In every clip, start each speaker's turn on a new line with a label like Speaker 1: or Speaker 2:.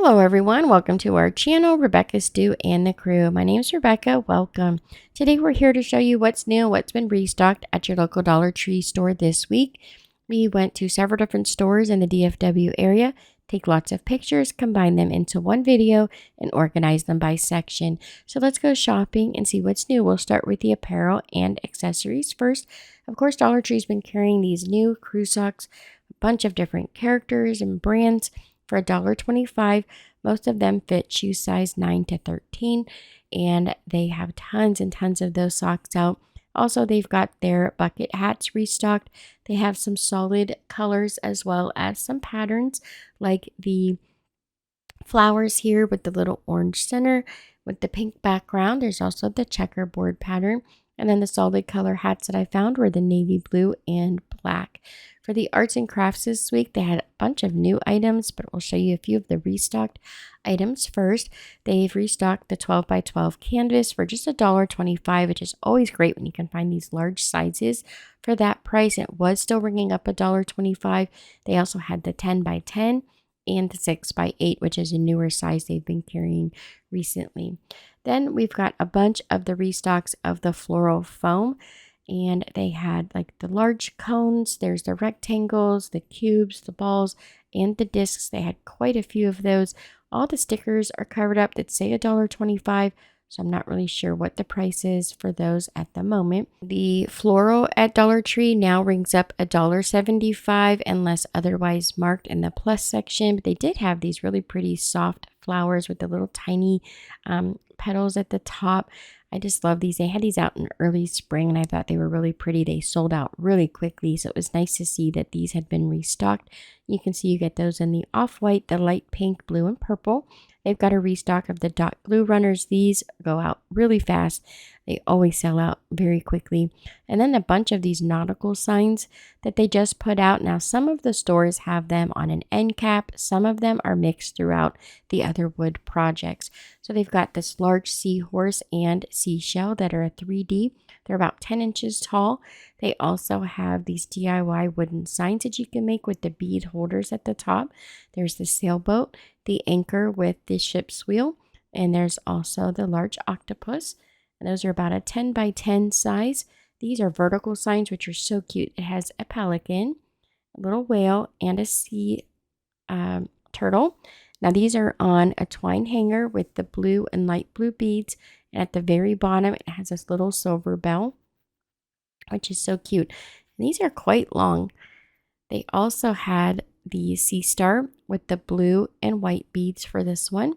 Speaker 1: Hello everyone, welcome to our channel, Rebecca Stu and the crew. My name is Rebecca, welcome. Today we're here to show you what's new, what's been restocked at your local Dollar Tree store this week. We went to several different stores in the DFW area, take lots of pictures, combine them into one video, and organize them by section. So let's go shopping and see what's new. We'll start with the apparel and accessories first. Of course, Dollar Tree's been carrying these new crew socks, a bunch of different characters and brands for $1.25. Most of them fit shoe size 9 to 13, and they have tons and tons of those socks out. Also, they've got their bucket hats restocked. They have some solid colors as well as some patterns like the flowers here with the little orange center with the pink background. There's also the checkerboard pattern. And then the solid color hats that I found were the navy blue and black. For the arts and crafts this week, they had a bunch of new items, but we'll show you a few of the restocked items first. They've restocked the 12 by 12 canvas for just $1.25, which is always great when you can find these large sizes for that price. It was still ringing up $1.25. They also had the 10 by 10 and the 6 by 8, which is a newer size they've been carrying recently. Then we've got a bunch of the restocks of the floral foam, and they had like the large cones, there's the rectangles, the cubes, the balls, and the discs. They had quite a few of those. All the stickers are covered up that say $1.25, so I'm not really sure what the price is for those at the moment. The floral at Dollar Tree now rings up $1.75 unless otherwise marked in the plus section. But they did have these really pretty soft flowers with the little tiny petals at the top. I just love these. They had these out in early spring and I thought they were really pretty. They sold out really quickly, so it was nice to see that these had been restocked. You can see you get those in the off-white, the light pink, blue, and purple. They've got a restock of the dot glue runners. These go out really fast. They always sell out very quickly. And then a bunch of these nautical signs that they just put out. Now, some of the stores have them on an end cap. Some of them are mixed throughout the other wood projects. So they've got this large seahorse and seashell that are a 3D. They're about 10 inches tall. They also have these DIY wooden signs that you can make with the bead holders at the top. There's the sailboat, the anchor with the ship's wheel, and there's also the large octopus. And those are about a 10 by 10 size. These are vertical signs, which are so cute. It has a pelican, a little whale, and a sea turtle. Now these are on a twine hanger with the blue and light blue beads. And at the very bottom, it has this little silver bell, which is so cute. And these are quite long. They also had the sea star with the blue and white beads for this one.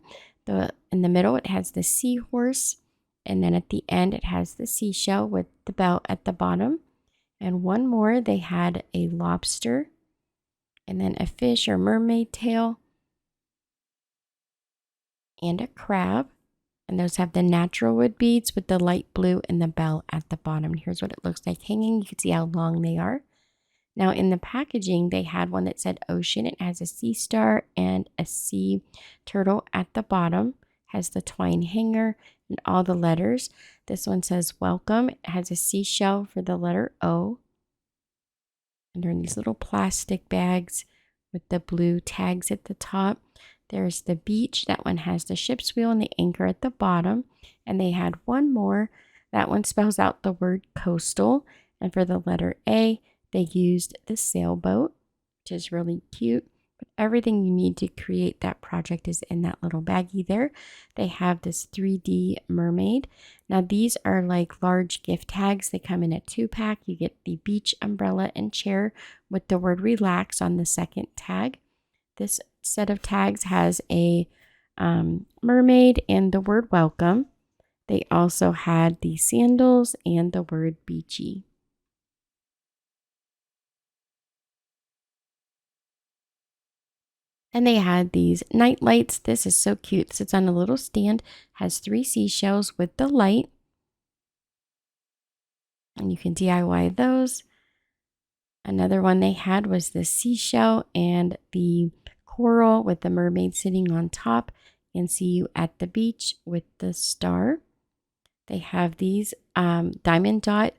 Speaker 1: In the middle, it has the seahorse. And then at the end, it has the seashell with the bell at the bottom. And one more, they had a lobster. And then a fish or mermaid tail. And a crab. And those have the natural wood beads with the light blue and the bell at the bottom. Here's what it looks like hanging. You can see how long they are. Now in the packaging, they had one that said ocean. It has a sea star and a sea turtle at the bottom. Has the twine hanger and all the letters. This one says welcome. It has a seashell for the letter O. And they're in these little plastic bags with the blue tags at the top. There's the beach. That one has the ship's wheel and the anchor at the bottom. And they had one more. That one spells out the word coastal. And for the letter A, they used the sailboat, which is really cute. But everything you need to create that project is in that little baggie there. They have this 3D mermaid. Now these are like large gift tags. They come in a 2-pack. You get the beach umbrella and chair with the word relax on the second tag. This set of tags has a mermaid and the word welcome. They also had the sandals and the word beachy. And they had these night lights. This is so cute. It sits on a little stand, has 3 seashells with the light. And you can DIY those. Another one they had was the seashell and the coral with the mermaid sitting on top, and see you at the beach with the star. They have these diamond dot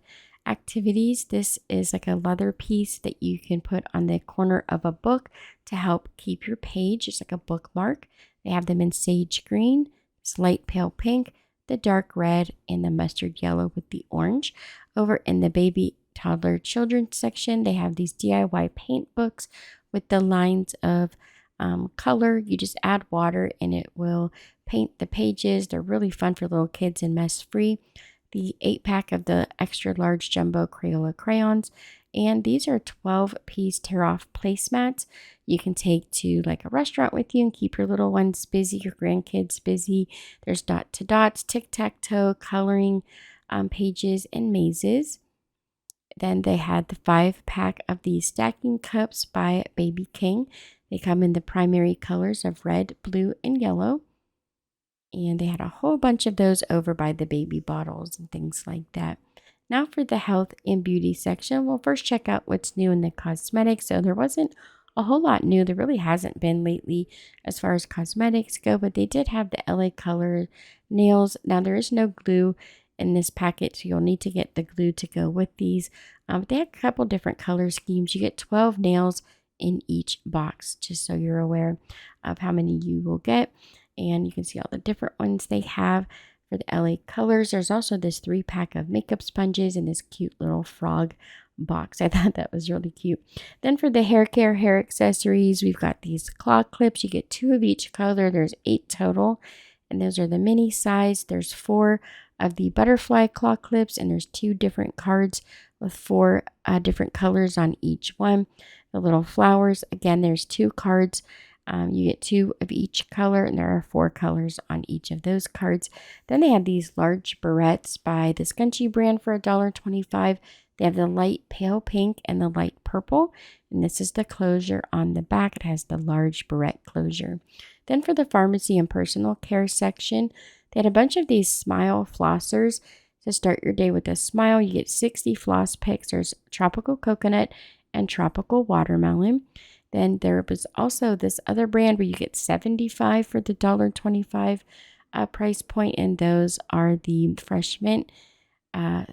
Speaker 1: activities. This is like a leather piece that you can put on the corner of a book to help keep your page. It's like a bookmark. They have them in sage green, light pale pink, the dark red, and the mustard yellow with the orange. Over in the baby toddler children's section, they have these DIY paint books with the lines of color. You just add water and it will paint the pages. They're really fun for little kids and mess free. The 8-pack of the extra large jumbo Crayola crayons. And these are 12-piece tear-off placemats you can take to like a restaurant with you and keep your little ones busy, your grandkids busy. There's dot to dots, tic-tac-toe, coloring pages, and mazes. Then they had the 5-pack of these stacking cups by Baby King. They come in the primary colors of red, blue, and yellow. And they had a whole bunch of those over by the baby bottles and things like that. Now for the health and beauty section, we'll first check out what's new in the cosmetics. So there wasn't a whole lot new. There really hasn't been lately as far as cosmetics go, but they did have the LA Color nails. Now there is no glue in this packet, so you'll need to get the glue to go with these. But they have a couple different color schemes. You get 12 nails in each box, just so you're aware of how many you will get. And you can see all the different ones they have for the LA Colors. There's also this 3-pack of makeup sponges in this cute little frog box. I thought that was really cute. Then for the hair care, hair accessories, we've got these claw clips. You get 2 of each color. There's 8 total. And those are the mini size. There's 4 of the butterfly claw clips. And there's 2 different cards with 4 different colors on each one. The little flowers, again, there's 2 cards. You get 2 of each color, and there are 4 colors on each of those cards. Then they have these large barrettes by the Scunchie brand for $1.25. They have the light pale pink and the light purple, and this is the closure on the back. It has the large barrette closure. Then for the pharmacy and personal care section, they had a bunch of these smile flossers. To start your day with a smile, you get 60 floss picks. There's tropical coconut and tropical watermelon. Then there was also this other brand where you get 75 for the $1.25 price point, and those are the fresh mint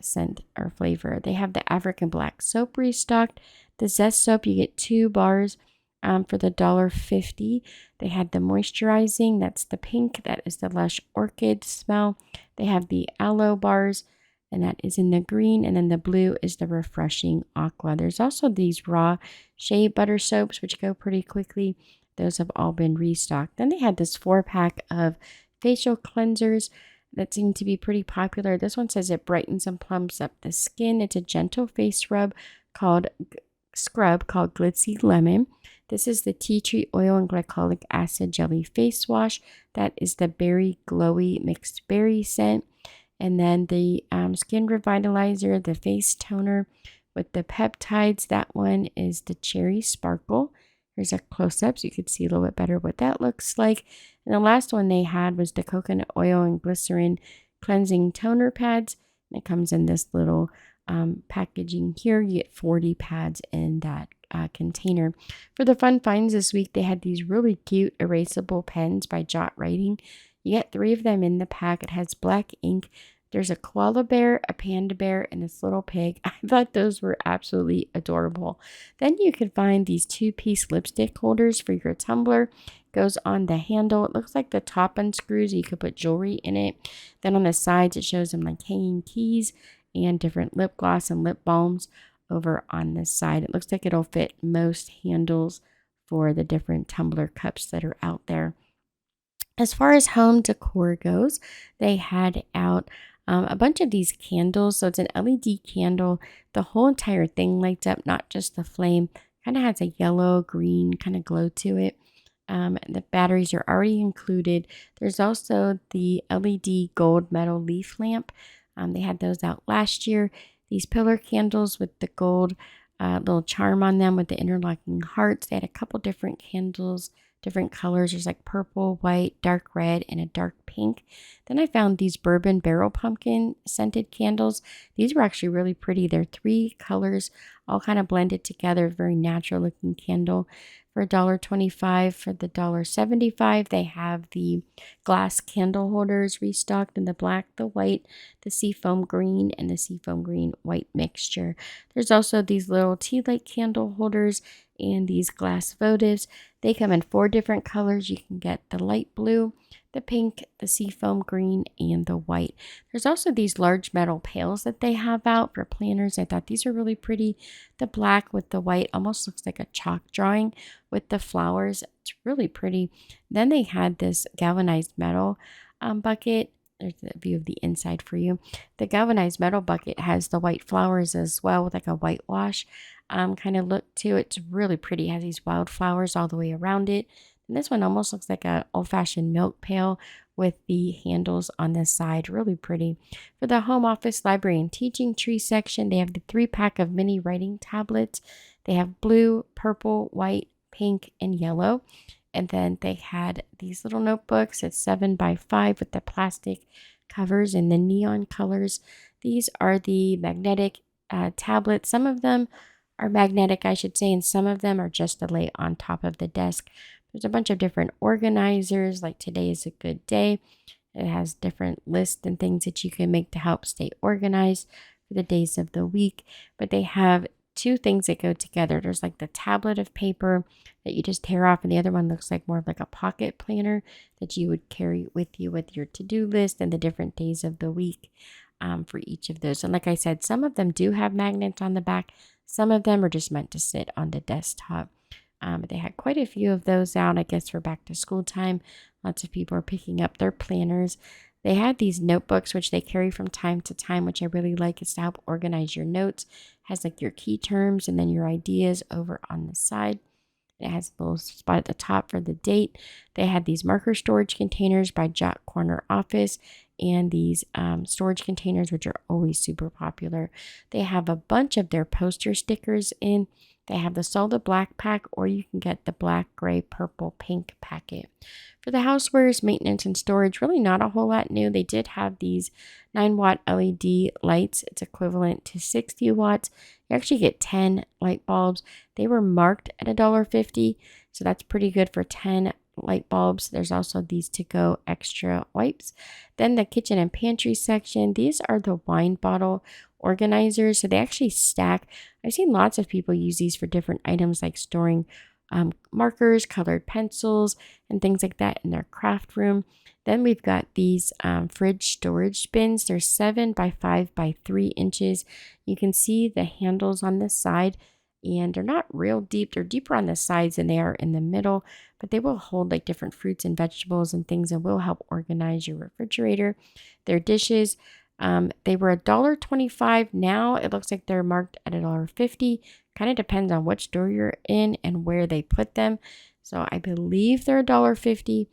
Speaker 1: scent or flavor. They have the African black soap restocked. The Zest soap, you get 2 bars for the $1.50. They had the moisturizing, that's the pink, that is the Lush Orchid smell. They have the aloe bars, and that is in the green, and then the blue is the refreshing aqua. There's also these raw shea butter soaps, which go pretty quickly. Those have all been restocked. Then they had this 4-pack of facial cleansers that seem to be pretty popular. This one says it brightens and plumps up the skin. It's a gentle face scrub called Glitzy Lemon. This is the tea tree oil and glycolic acid jelly face wash. That is the berry glowy mixed berry scent. And then the skin revitalizer, the face toner with the peptides. That one is the cherry sparkle. Here's a close-up so you could see a little bit better what that looks like. And the last one they had was the coconut oil and glycerin cleansing toner pads. And it comes in this little packaging here. You get 40 pads in that container. For the fun finds this week, they had these really cute erasable pens by Jot Writing. You get 3 of them in the pack. It has black ink. There's a koala bear, a panda bear, and this little pig. I thought those were absolutely adorable. Then you can find these 2-piece lipstick holders for your tumbler. Goes on the handle. It looks like the top unscrews. You could put jewelry in it. Then on the sides, it shows them like hanging keys and different lip gloss and lip balms over on this side. It looks like it'll fit most handles for the different tumbler cups that are out there. As far as home decor goes, they had out a bunch of these candles. So it's an LED candle. The whole entire thing lights up, not just the flame. Kind of has a yellow, green kind of glow to it. The batteries are already included. There's also the LED gold metal leaf lamp. They had those out last year. These pillar candles with the gold little charm on them with the interlocking hearts. They had a couple different candles, different colors. There's like purple, white, dark red, and a dark pink. Then I found these bourbon barrel pumpkin scented candles. These were actually really pretty. They're 3 colors all kind of blended together. Very natural looking candle for $1.25. For the $1.75, they have the glass candle holders restocked in the black, the white, the seafoam green, and the seafoam green white mixture. There's also these little tea light candle holders and these glass votives. They come in 4 different colors. You can get the light blue, the pink, the seafoam green, and the white. There's also these large metal pails that they have out for planners. I thought these are really pretty. The black with the white almost looks like a chalk drawing with the flowers. It's really pretty. Then they had this galvanized metal bucket. There's a view of the inside for you. The galvanized metal bucket has the white flowers as well with like a whitewash kind of look to it. It's really pretty. It has these wildflowers all the way around it. And this one almost looks like an old-fashioned milk pail with the handles on the side. Really pretty. For the home office, library, and teaching tree section, they have the 3-pack of mini writing tablets. They have blue, purple, white, pink, and yellow. And then they had these little notebooks at 7 by 5 with the plastic covers and the neon colors. These are the magnetic tablets. Some of them are magnetic, I should say, and some of them are just to lay on top of the desk. There's a bunch of different organizers, like today is a good day. It has different lists and things that you can make to help stay organized for the days of the week. But they have 2 things that go together. There's like the tablet of paper that you just tear off, and the other one looks like more of like a pocket planner that you would carry with you with your to-do list and the different days of the week for each of those. And like I said, some of them do have magnets on the back. Some of them are just meant to sit on the desktop. But they had quite a few of those out, I guess, for back to school time. Lots of people are picking up their planners. They had these notebooks, which they carry from time to time, which I really like. It's to help organize your notes. It has like your key terms and then your ideas over on the side. It has a little spot at the top for the date. They had these marker storage containers by Jot Corner Office and these storage containers, which are always super popular. They have a bunch of their poster stickers in. They have the solid black pack, or you can get the black, gray, purple, pink packet. For the housewares, maintenance, and storage, really not a whole lot new. They did have these 9-watt LED lights. It's equivalent to 60 watts. You actually get 10 light bulbs. They were marked at $1.50, so that's pretty good for 10 light bulbs. There's also these to-go extra wipes. Then the kitchen and pantry section. These are the wine bottle organizers, so they actually stack. I've seen lots of people use these for different items like storing markers, colored pencils, and things like that in their craft room. Then we've got these fridge storage bins. They're 7 by 5 by 3 inches. You can see the handles on the side, and they're not real deep. They're deeper on the sides than they are in the middle, but they will hold like different fruits and vegetables and things and will help organize your refrigerator. Their dishes, they were $1.25. Now it looks like they're marked at $1.50. Kind of depends on which store you're in and where they put them. So I believe they're $1.50.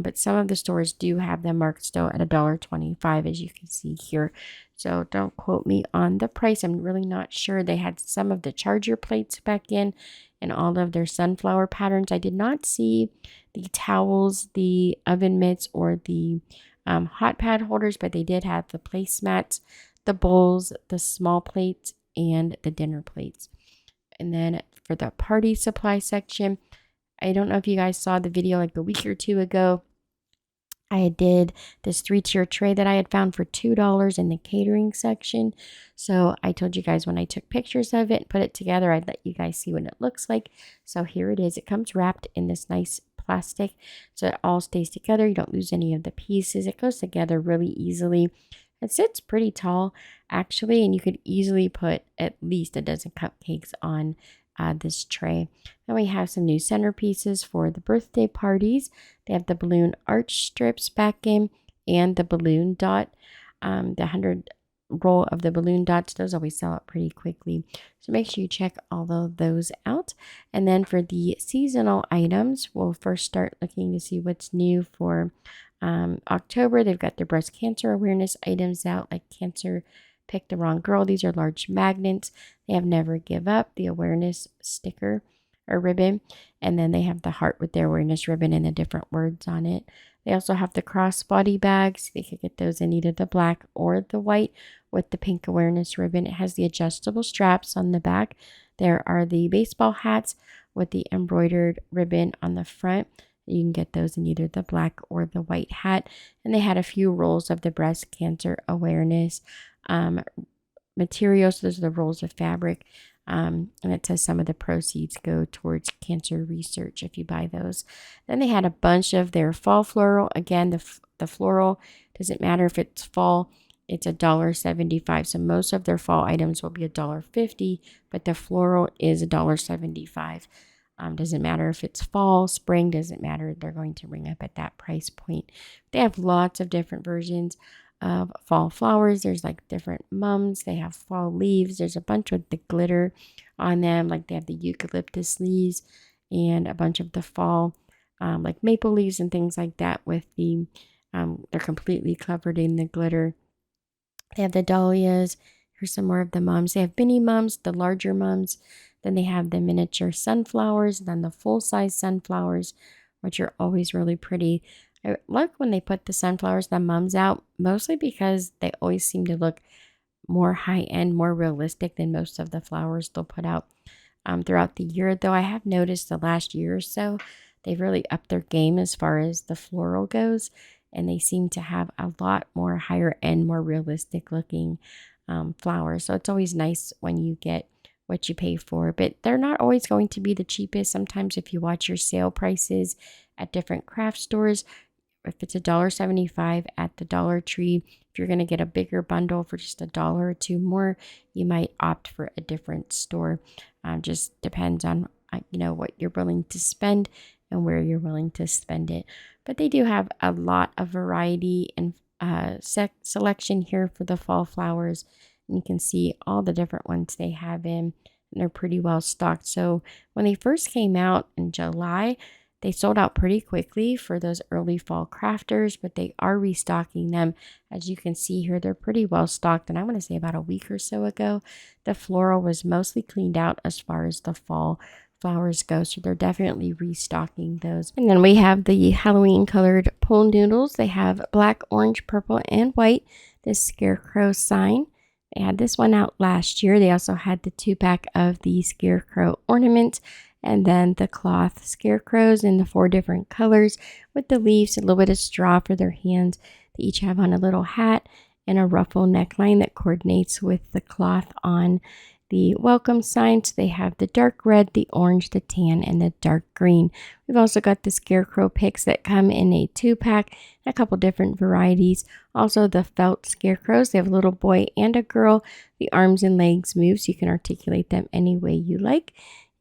Speaker 1: But some of the stores do have them marked still at $1.25, as you can see here. So don't quote me on the price. I'm really not sure. They had some of the charger plates back in and all of their sunflower patterns. I did not see the towels, the oven mitts, or the hot pad holders, but they did have the placemats, the bowls, the small plates, and the dinner plates. And then for the party supply section, I don't know if you guys saw the video like a week or 2 ago. I did this 3-tier tray that I had found for $2 in the catering section. So I told you guys when I took pictures of it and put it together, I'd let you guys see what it looks like. So here it is. It comes wrapped in this nice plastic, so it all stays together. You don't lose any of the pieces. It goes together really easily. It sits pretty tall, actually, and you could easily put at least a dozen cupcakes on this tray. Then we have some new centerpieces for the birthday parties. They have the balloon arch strips back in and the balloon dot. The 100 roll of the balloon dots, those always sell out pretty quickly. So make sure you check all of those out. And then for the seasonal items, we'll first start looking to see what's new for October. They've got their breast cancer awareness items out, like Cancer Pick the Wrong Girl. These are large magnets. They have Never Give Up, the awareness sticker or ribbon. And then they have the heart with their awareness ribbon and the different words on it. They also have the crossbody bags. They could get those in either the black or the white with the pink awareness ribbon. It has the adjustable straps on the back. There are the baseball hats with the embroidered ribbon on the front. You can get those in either the black or the white hat. And they had a few rolls of the breast cancer awareness materials. Those are the rolls of fabric And it says some of the proceeds go towards cancer research if you buy those. Then they had a bunch of their fall floral. Again, the floral doesn't matter if it's fall. It's $1.75. So most of their fall items will be $1.50, but the floral is $1.75. Doesn't matter if it's fall, spring, doesn't matter. They're going to ring up at that price point. They have lots of different versions of fall flowers. There's like different mums. They have fall leaves. There's a bunch with the glitter on them. Like they have the eucalyptus leaves and a bunch of the fall like maple leaves and things like that with the, they're completely covered in the glitter. They have the dahlias. Here's some more of the mums. They have mini mums, the larger mums. Then they have the miniature sunflowers, then the full-size sunflowers, which are always really pretty. I like when they put the sunflowers, the mums out, mostly because they always seem to look more high-end, more realistic than most of the flowers they'll put out throughout the year. Though I have noticed the last year or so, they've really upped their game as far as the floral goes, and they seem to have a lot more higher-end, more realistic-looking flowers. So it's always nice when you get what you pay for, but they're not always going to be the cheapest. Sometimes if you watch your sale prices at different craft stores, if it's $1.75 at the Dollar Tree, if you're going to get a bigger bundle for just $1 or $2 more, you might opt for a different store. Just depends on what you're willing to spend and where you're willing to spend it. But they do have a lot of variety and selection here for the fall flowers. And you can see all the different ones they have in, and they're pretty well stocked. So when they first came out in July, they sold out pretty quickly for those early fall crafters, but they are restocking them. As you can see here, they're pretty well stocked. And I want to say about a week or so ago, the floral was mostly cleaned out as far as the fall flowers go. So they're definitely restocking those. And then we have the Halloween colored pool noodles. They have black, orange, purple, and white. This scarecrow sign. They had this one out last year. They also had the 2-pack of the scarecrow ornaments and then the cloth scarecrows in the 4 different colors with the leaves, a little bit of straw for their hands. They each have on a little hat and a ruffle neckline that coordinates with the cloth on the welcome sign. So they have the dark red, the orange, the tan, and the dark green. We've also got the scarecrow picks that come in a 2-pack and a couple different varieties. Also the felt scarecrows. They have a little boy and a girl. The arms and legs move so you can articulate them any way you like.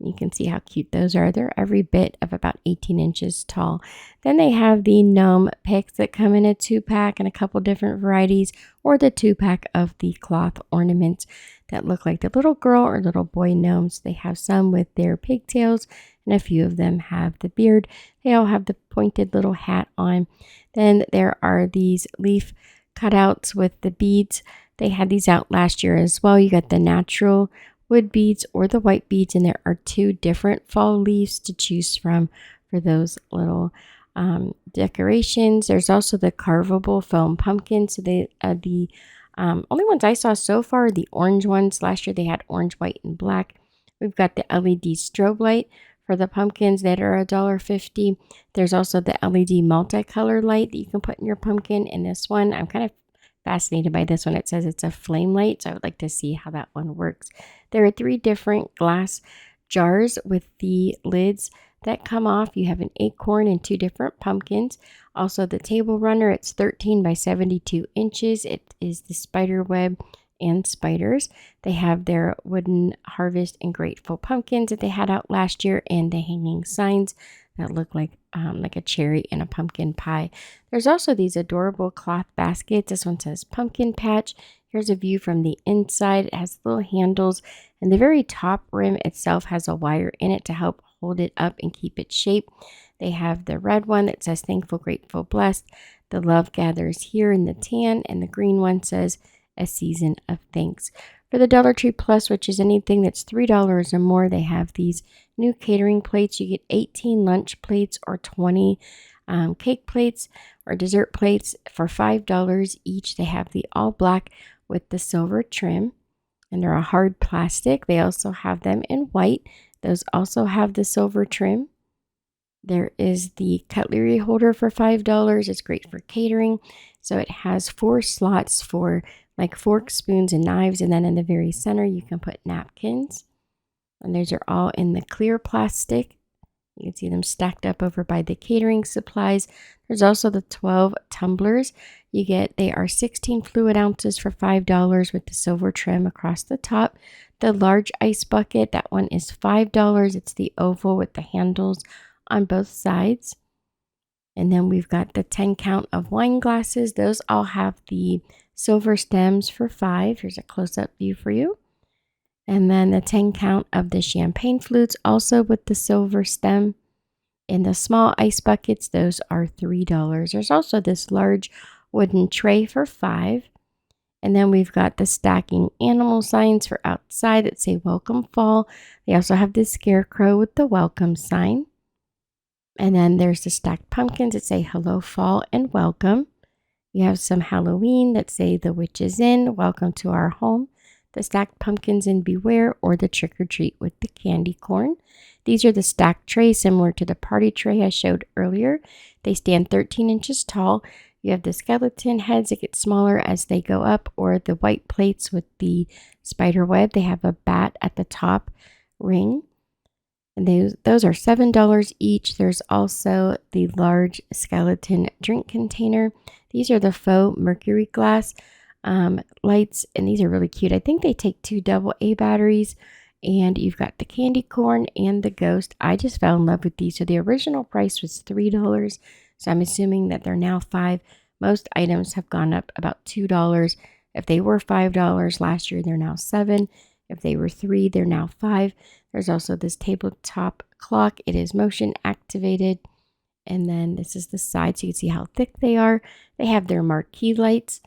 Speaker 1: You can see how cute those are. They're every bit of about 18 inches tall. Then they have the gnome picks that come in a 2-pack and a couple different varieties, or the 2-pack of the cloth ornaments that look like the little girl or little boy gnomes. They have some with their pigtails, and a few of them have the beard. They all have the pointed little hat on. Then there are these leaf cutouts with the beads. They had these out last year as well. You got the natural wood beads or the white beads, and there are 2 different fall leaves to choose from for those little decorations. There's also the carvable foam pumpkins. So the only ones I saw so far are the orange ones. Last year they had orange, white, and black. We've got the LED strobe light for the pumpkins that are $1.50. There's also the LED multicolor light that you can put in your pumpkin. And this one, I'm kind of fascinated by this one. It says it's a flame light, so I would like to see how that one works. There are 3 different glass jars with the lids that come off. You have an acorn and 2 different pumpkins. Also the table runner, it's 13 by 72 inches. It is the spider web and spiders. They have their wooden harvest and grateful pumpkins that they had out last year, and the hanging signs that look like a cherry and a pumpkin pie. There's also these adorable cloth baskets. This one says pumpkin patch. Here's a view from the inside. It has little handles, and the very top rim itself has a wire in it to help hold it up and keep its shape. They have the red one that says thankful, grateful, blessed. The love gathers here in the tan, and the green one says a season of thanks. For the Dollar Tree Plus, which is anything that's $3 or more, they have these new catering plates. You get 18 lunch plates or 20 cake plates or dessert plates for $5 each. They have the all black with the silver trim, and they're a hard plastic. They also have them in white. Those also have the silver trim. There is the cutlery holder for $5. It's great for catering. So it has 4 slots for like forks, spoons, and knives. And then in the very center, you can put napkins. And those are all in the clear plastic. You can see them stacked up over by the Catering Supplies. There's also the 12 tumblers. They are 16 fluid ounces for $5 with the silver trim across the top. The large ice bucket, that one is $5. It's the oval with the handles on both sides. And then we've got the 10 count of wine glasses. Those all have the silver stems for $5. Here's a close-up view for you. And then the 10 count of the champagne flutes, also with the silver stem. In the small ice buckets, those are $3. There's also this large wooden tray for $5. And then we've got the stacking animal signs for outside that say welcome fall. They also have this scarecrow with the welcome sign. And then there's the stacked pumpkins that say hello fall and welcome. You have some Halloween that say the witch is in, welcome to our home. The stacked pumpkins in beware, or the trick or treat with the candy corn. These are the stacked trays similar to the party tray I showed earlier. They stand 13 inches tall. You have the skeleton heads that get smaller as they go up, or the white plates with the spider web. They have a bat at the top ring. And those are $7 each. There's also the large skeleton drink container. These are the faux mercury glass lights, and these are really cute. I think they take 2 AA batteries. And you've got the candy corn and the ghost. I just fell in love with these. So the original price was $3. So I'm assuming that they're now $5. Most items have gone up about $2. If they were $5 last year, they're now $7. If they were $3, they're now $5. There's also this tabletop clock. It is motion activated. And then this is the side, so you can see how thick they are. They have their marquee lights.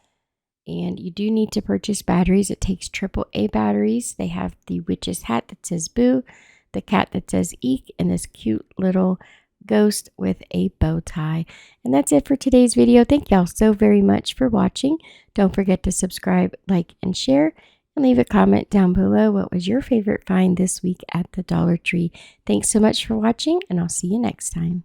Speaker 1: And you do need to purchase batteries. It takes AAA batteries. They have the witch's hat that says boo, the cat that says eek, and this cute little ghost with a bow tie. And that's it for today's video. Thank y'all so very much for watching. Don't forget to subscribe, like, and share. And leave a comment down below. What was your favorite find this week at the Dollar Tree? Thanks so much for watching, and I'll see you next time.